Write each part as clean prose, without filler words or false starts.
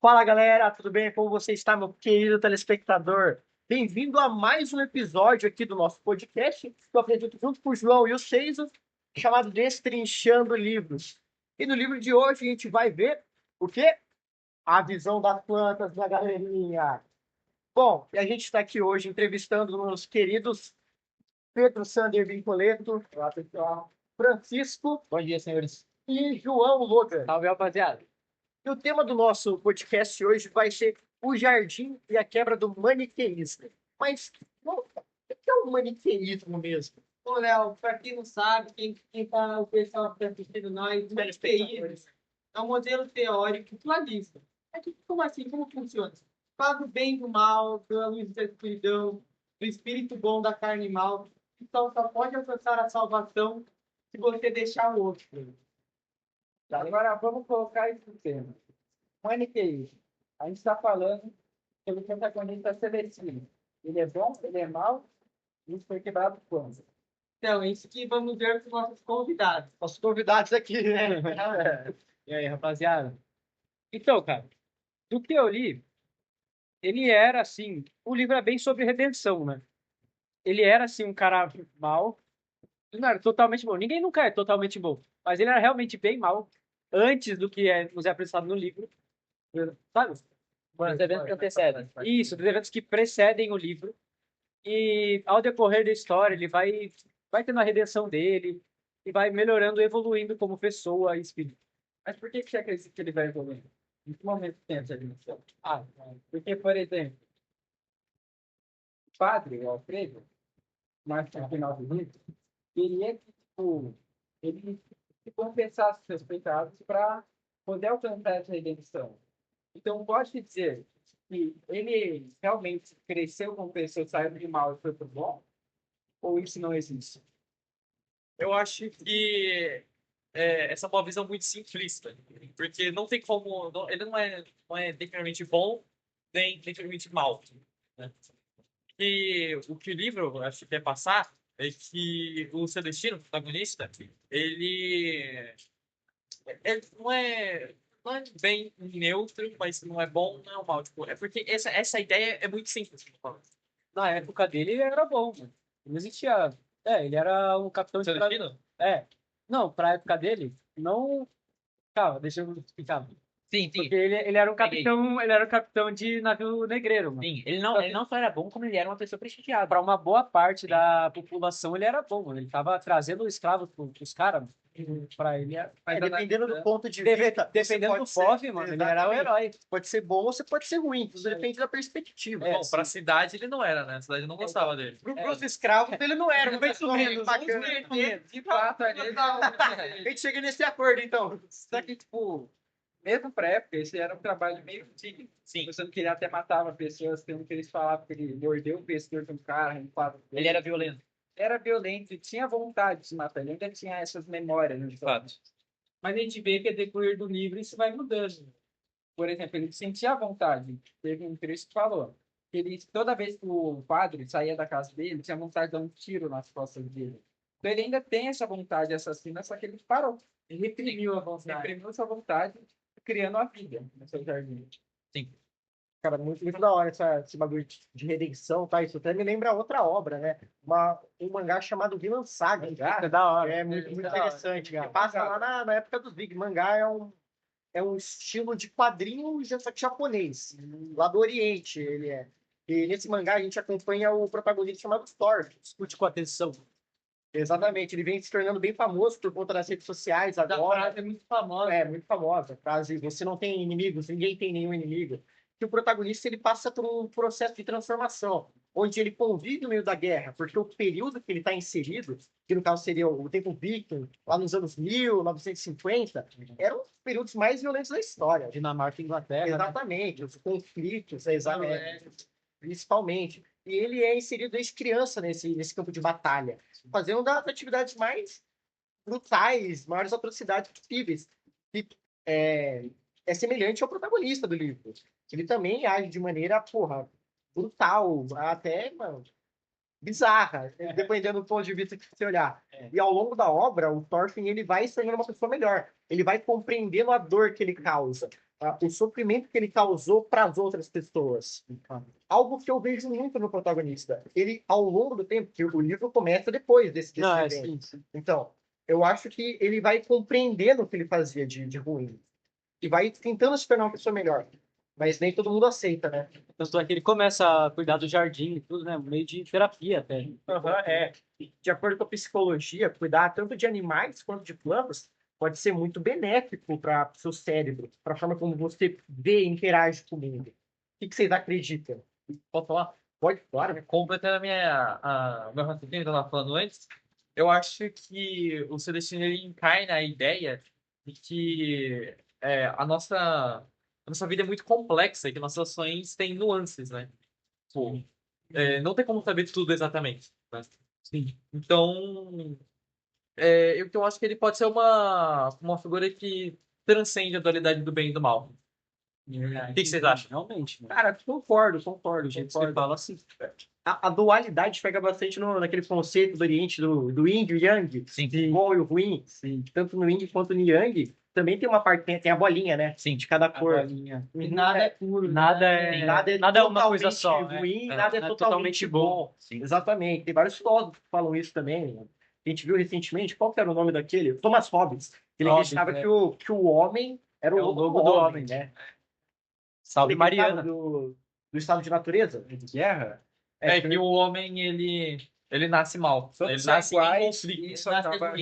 Fala galera, tudo bem? Como você está, meu querido telespectador? Bem-vindo a mais um episódio aqui do nosso podcast, que eu apresento junto com o João e o Seiso, chamado Destrinchando Livros. E no livro de hoje a gente vai ver o quê? A visão das plantas da galerinha. Bom, e a gente está aqui hoje entrevistando meus queridos Pedro Sander Vincoleto, olá pessoal, Francisco Bom dia, senhores. e João Logan. Salve, rapaziada. E o tema do nosso podcast hoje vai ser o jardim e a quebra do maniqueísmo. Mas o que é o maniqueísmo mesmo? Ô, Léo, pra quem não sabe, quem tá, o pessoal que tá assistindo nós, o maniqueísmo é um modelo teórico dualista. Como assim? Como funciona? Fala do bem e do mal, da luz da escuridão, do espírito bom da carne e mal. Então só pode alcançar a salvação se você deixar o outro. Tá, agora vamos colocar isso no tema. Maniqueísmo. A gente está falando sobre o protagonista Celestino. Ele é bom, ele é mau, isso foi quebrado quando? Então, é isso que vamos ver com os nossos convidados. Nossos convidados aqui, né? E aí, rapaziada? Então, cara, do que eu li, ele era assim, o livro é bem sobre redenção, né? Ele era assim um cara mau, não era totalmente bom. Ninguém nunca é totalmente bom, mas ele era realmente bem mau antes do que nos é apresentado no livro, sabe? Os eventos que antecedem. Isso, dos eventos que precedem o livro. E ao decorrer da história, ele vai tendo a redenção dele e vai melhorando, evoluindo como pessoa e espírito. Mas por que você acredita que ele vai evoluindo? Em que momento tem essa redenção? Porque, por exemplo, o padre, o Alfredo, mais no final do livro, queria que ele se confessasse seus pecados para poder alcançar essa redenção. Então, pode dizer que ele realmente cresceu como pessoa, saiu de mal e foi pro bom? Ou isso não existe? Eu acho que essa é uma visão muito simplista, porque não tem como, ele não é definitivamente bom nem definitivamente mal, né? E o que o livro acho que quer passar é que o Celestino, o protagonista, ele não é bem neutro, mas não é bom, não é mal. Tipo, é porque essa ideia é muito simples. Tipo, Na época dele, ele era bom, mano. Não existia. Ele era um capitão de. Celestino? Não, pra época dele, não. Calma, deixa eu explicar. Sim, Porque ele era um capitão, ele era um capitão de navio negreiro, mano. sim. Ele não só era bom, como ele era uma pessoa prestigiada. Para uma boa parte da população, ele era bom, mano. Ele tava trazendo escravos pros caras, para ele. Dependendo do ponto de vista, Dependendo do POV, mano, ele era o herói. Pode ser bom ou você pode ser ruim, tudo depende da perspectiva. Bom, pra cidade ele não era, né? A cidade não gostava dele. Pros escravos ele não era, mas menos bacana. De fato, A gente chega nesse acordo, então. só que, tipo, mesmo pra época, esse era um trabalho meio digno. Sim. Você não queria até matava pessoas, pelo que eles falavam, que ele mordeu o pescoço de um cara, Ele era violento. era violento e tinha vontade de matar, ele ainda tinha essas memórias, né, De fato. mas a gente vê que, a decorrer do livro, isso vai mudando. Por exemplo, ele sentia vontade. Teve um trecho que falou que ele, toda vez que o padre saía da casa dele, tinha vontade de dar um tiro nas costas dele. Então ele ainda tem essa vontade assassina, só que ele parou. Ele reprimiu a vontade. Reprimiu sua vontade, criando a vida no seu jardim. Sim. Cara, muito da hora esse bagulho de redenção, tá? Isso até me lembra outra obra, né? Um mangá chamado Vinland Saga. É da hora. É muito da interessante, hora. que passa lá na época dos Big. Mangá é um estilo de quadrinho só que japonês, lá do Oriente ele é. E nesse mangá a gente acompanha o protagonista chamado Thor. Escute com atenção. Exatamente, ele vem se tornando bem famoso por conta das redes sociais A agora. frase é muito famosa. É, muito famosa. A frase, você não tem inimigos, ninguém tem nenhum inimigo. Que o protagonista ele passa por um processo de transformação, onde ele convive no meio da guerra, porque o período que ele está inserido, que no caso seria o tempo viking, lá nos anos 1950, eram os períodos mais violentos da história. Dinamarca e Inglaterra. Exatamente, os conflitos, exatamente, principalmente. E ele é inserido desde criança nesse campo de batalha, fazendo das atividades mais brutais, maiores atrocidades possíveis. E é semelhante ao protagonista do livro. Ele também age de maneira, porra, brutal, até, mano, bizarra, dependendo do ponto de vista que você olhar. E ao longo da obra, o Thorfinn ele vai se tornando uma pessoa melhor. Ele vai compreendendo a dor que ele causa. o sofrimento que ele causou para as outras pessoas. Algo que eu vejo muito no protagonista. Ele, ao longo do tempo, que o livro começa depois desse Não, evento. sim. Então, eu acho que ele vai compreendendo o que ele fazia de ruim. E vai tentando se tornar uma pessoa melhor. Mas nem todo mundo aceita, né? Tanto é que ele começa a cuidar do jardim e tudo, né? Meio de terapia até. De acordo com a psicologia, cuidar tanto de animais quanto de plantas pode ser muito benéfico para o seu cérebro, para a forma como você vê e interage com o mundo. O que vocês acreditam? Pode falar? Pode, claro. Completando o meu raciocínio que eu estava falando antes, eu acho que o Celestino ele encarna a ideia de que a nossa vida é muito complexa e que nossas ações têm nuances, né? Tipo, não tem como saber tudo exatamente, né? Sim. Então, eu acho que ele pode ser uma figura que transcende a dualidade do bem e do mal. O que vocês acham? Realmente. Né? Cara, concordo. O jeito que você fala assim. A dualidade pega bastante naquele conceito do Oriente, do Yin e o Yang, Sim. o bom e o ruim. Sim. Tanto no Yin quanto no Yang, também tem uma parte, tem a bolinha, né? Sim. De cada cor. Bolinha. E Nada é puro. Nada é nada é uma coisa totalmente só. ruim, né? nada é totalmente bom. Sim. Exatamente. Tem vários filósofos que falam isso também. Né? A gente viu recentemente, qual que era o nome daquele? Thomas Hobbes. Ele Hobbes, acreditava é. que o homem era o lobo do homem, né? Salve Ele acreditava Mariana. do estado de natureza, de guerra. É que o homem, ele nasce mal. Ele nasce em conflito. Isso acaba o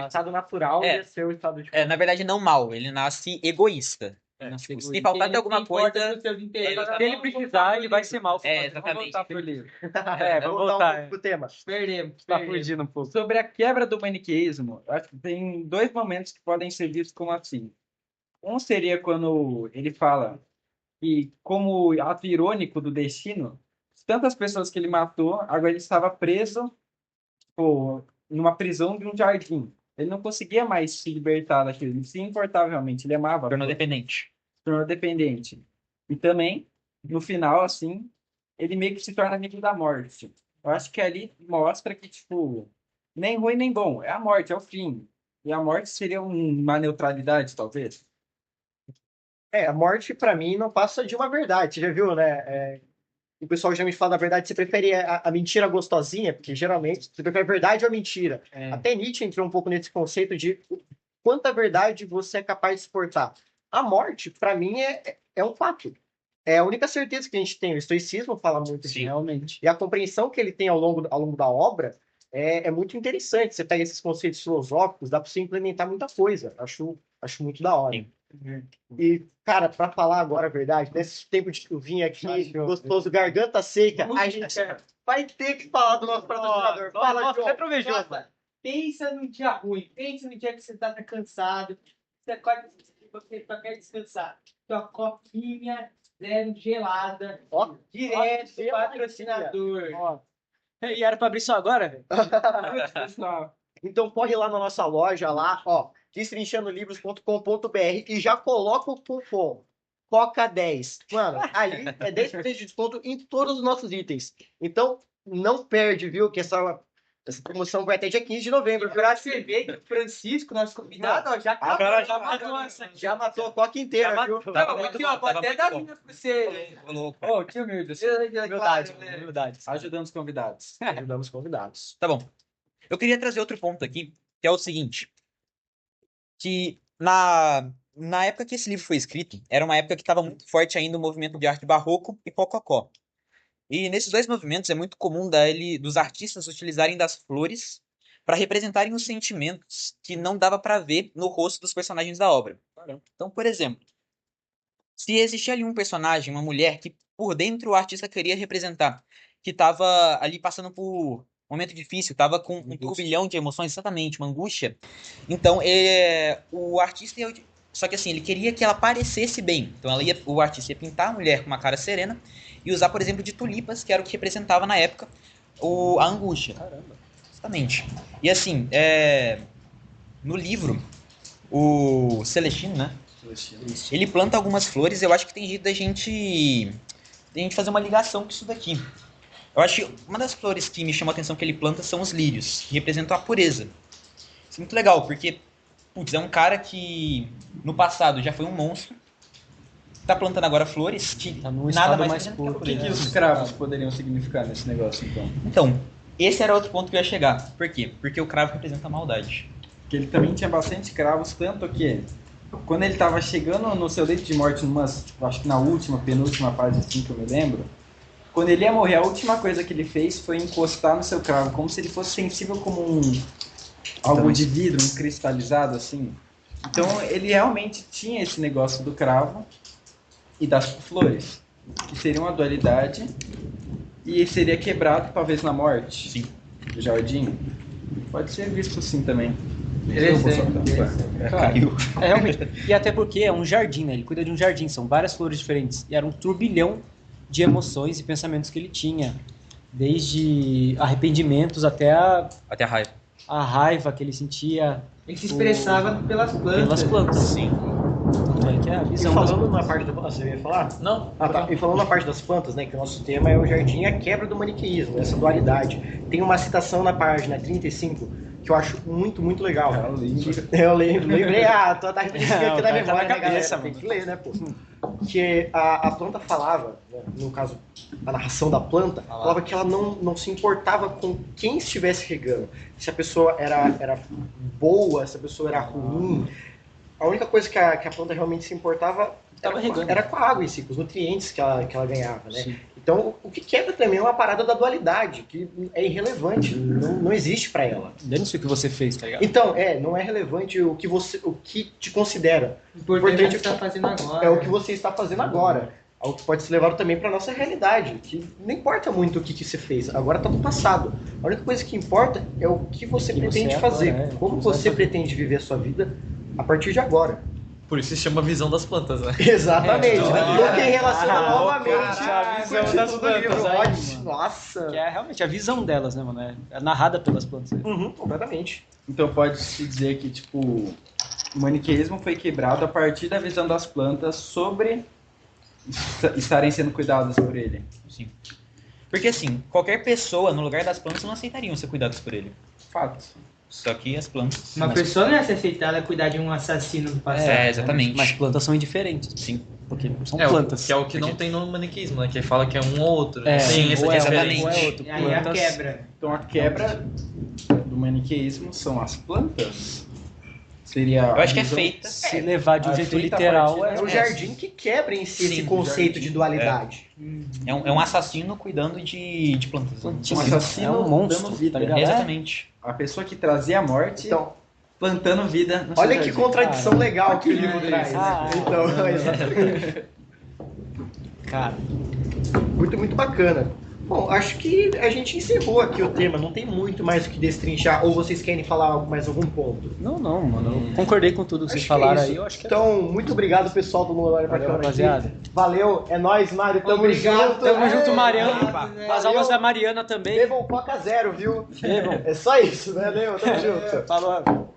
estado natural É. ia ser o estado de Na verdade, não mal. Ele nasce egoísta. Tipo, se faltar de alguma coisa. Se ele precisar, ele vai ser mal. Exatamente. Vamos voltar pro livro. Vamos voltar voltar. um pouco pro tema. Perdemos. Tá fugindo um pouco. Sobre a quebra do maniqueísmo, eu acho que tem dois momentos que podem ser vistos como assim. Um seria quando ele fala que, como ato irônico do destino, tantas pessoas que ele matou, agora ele estava preso, tipo, numa prisão de um jardim. Ele não conseguia mais se libertar daquilo. Ele se importava realmente, ele amava. Tornou dependente. Se tornou dependente. E também, no final, assim, ele meio que se torna amigo da morte. Eu acho que ali mostra que, tipo, nem ruim nem bom. É a morte, é o fim. E a morte seria uma neutralidade, talvez. A morte, pra mim, não passa de uma verdade. Você já viu, né? O pessoal geralmente fala da verdade, você prefere a mentira gostosinha, porque geralmente você prefere a verdade ou a mentira. Até Nietzsche entrou um pouco nesse conceito de quanta verdade você é capaz de suportar. A morte, pra mim, é um fato. É a única certeza que a gente tem. O estoicismo fala muito disso. Realmente. E a compreensão que ele tem ao longo da obra é muito interessante. Você pega esses conceitos filosóficos, dá para você implementar muita coisa. Acho muito da hora. Sim. E, cara, para falar agora a verdade, nesse tempo de chuvinha aqui, gostoso, garganta seca, a gente vai ter que falar do nosso patrocinador. Fala, João. Retrovejoso. Pensa num dia ruim. Pensa num dia que você tá cansado. Você acorda e você só quer descansar. Tua copinha zero gelada. Ó, Direto do geladinha. patrocinador. Ó. E era pra abrir só agora, velho? Pessoal. Então corre lá na nossa loja lá, ó, destrinchandolivros.com.br e já coloca o cupom COCA10. Mano, ali é 10% de desconto em todos os nossos itens. Então, não perde, viu? Que essa promoção vai até dia 15 de novembro. Pra você ver que o Francisco, nosso convidado, ó, já acabou. Agora já matou essa aqui. Já matou a Coca inteira, Já viu? matou. Tava muito aqui, bom, ó, vou tava até muito dar bom. vinho pra você. Ô, louco. Ô, tio Milton, Humildade, né? humildade. Ajudando os convidados. Ajudamos convidados. Tá bom. Eu queria trazer outro ponto aqui, que é o seguinte. Que na época que esse livro foi escrito, era uma época que estava muito forte ainda o movimento de arte barroco e rococó. E nesses dois movimentos é muito comum dos artistas utilizarem das flores para representarem os sentimentos que não dava para ver no rosto dos personagens da obra. Então, por exemplo, se existia ali um personagem, uma mulher que por dentro o artista queria representar, que estava ali passando por um momento difícil, estava com um turbilhão de emoções, exatamente, uma angústia. Então, o artista só que assim, ele queria que ela parecesse bem. Então o artista ia pintar a mulher com uma cara serena e usar, por exemplo, de tulipas, que era o que representava na época a angústia. Caramba. Exatamente. E assim, no livro, o Celestino, né? Ele planta algumas flores, eu acho que tem jeito da gente fazer uma ligação com isso daqui. Eu acho que uma das flores que me chama a atenção que ele planta são os lírios, que representam a pureza. Isso é muito legal, porque, putz, é um cara que no passado já foi um monstro, tá plantando agora flores, Tá num nada estado mais mais fazendo puro. que O que, flores. que os cravos poderiam significar nesse negócio, então? Então, esse era outro ponto que eu ia chegar. Por quê? Porque o cravo representa a maldade. Que ele também tinha bastante cravos, tanto que quando ele tava chegando no seu leito de morte, tipo, acho que na última, penúltima página, assim que eu me lembro, quando ele ia morrer, a última coisa que ele fez foi encostar no seu cravo, como se ele fosse sensível como algo de vidro, um cristalizado, assim. Então ele realmente tinha esse negócio do cravo e das flores, que seria uma dualidade, e seria quebrado talvez na morte. Sim. Do jardim. Pode ser visto assim também. Caiu. É, realmente. E até porque é um jardim, né? Ele cuida de um jardim, são várias flores diferentes. E era um turbilhão de emoções e pensamentos que ele tinha. Desde arrependimentos até Até a raiva. a raiva que ele sentia Ele se expressava pelas plantas. pelas plantas. Sim. Tanto é que é a E visão das falando na parte você ia falar? Não. Ah, tá. E falando na parte das plantas, né, que o nosso tema é o jardim e a quebra do maniqueísmo, essa dualidade. Tem uma citação na página 35 que eu acho muito, muito legal. Eu lembrei, tá repetindo aqui na memória, tá na né, cabeça, galera? Tem mano. que ler, né, pô? Que a planta falava, né, no caso, a narração da planta, falava que ela não se importava com quem estivesse regando. Se a pessoa era boa, se a pessoa era ruim. A única coisa que a planta realmente se importava Tava regando. era com a água em si, com os nutrientes que ela ganhava, né? Sim. Então, o que quebra também é uma parada da dualidade, que é irrelevante, não existe pra ela. Dane-se o que você fez, tá ligado? Então, não é relevante o que te considera. O importante é o que você está fazendo agora. É o que você está fazendo agora. Algo que pode ser levado também pra nossa realidade, que não importa muito o que você fez, agora tá no passado. A única coisa que importa é o que você Que pretende você é fazer, agora, é. como O que você você vai fazer. pretende viver a sua vida a partir de agora. Por isso se chama visão das plantas, né? Exatamente. então, Porque relaciona ah, novamente cara, a visão visão das do plantas livro. aí, Ótimo. mano. Nossa. Que é realmente a visão delas, né, mano? É narrada pelas plantas. Uhum, completamente. Então pode-se dizer que, tipo, o maniqueísmo foi quebrado a partir da visão das plantas sobre estarem sendo cuidadas por ele. Sim. Porque assim, qualquer pessoa no lugar das plantas não aceitariam ser cuidados por ele. Fato. Só que as plantas. Uma pessoa não ia se aceitar ela cuidar de um assassino do passado. É, exatamente. Mas plantas são indiferentes. Sim. Porque são É, plantas. que é o que não tem no maniqueísmo, né? Que fala que é um ou outro. É, Não tem essa ou é um, diferença. ou é outro. E aí a Plantas- quebra. Então a quebra do maniqueísmo são as plantas? Seria. Eu acho que é visão- feita. Se levar de um a jeito feita a literal, partir É o jardim que quebra em si esse Sim, conceito jardim. de dualidade. É um assassino cuidando de plantas. Um assassino é um monstro, dando vida. tá ligado? Exatamente. A pessoa que trazia a morte Então, plantando vida no seu olha que jardim. contradição Cara, legal que o livro lindo traz. isso. Ah, Então, exatamente. Cara, Muito, muito bacana. Bom, acho que a gente encerrou aqui o tema, não tem muito mais o que destrinchar, ou vocês querem falar mais algum ponto? não, mano. Eu concordei com tudo que vocês Acho que é falaram isso. aí. Eu acho que é Então, muito obrigado, pessoal do Memória Valeu, Bacana. rapaziada. aqui. Valeu, é nóis, Mário. Tamo Obrigado, junto. Tamo junto, É, Mariana. Valeu. As aulas da Mariana também. Bebam Coca Zero, viu? Bebam. É só isso, valeu, tamo junto. Falou.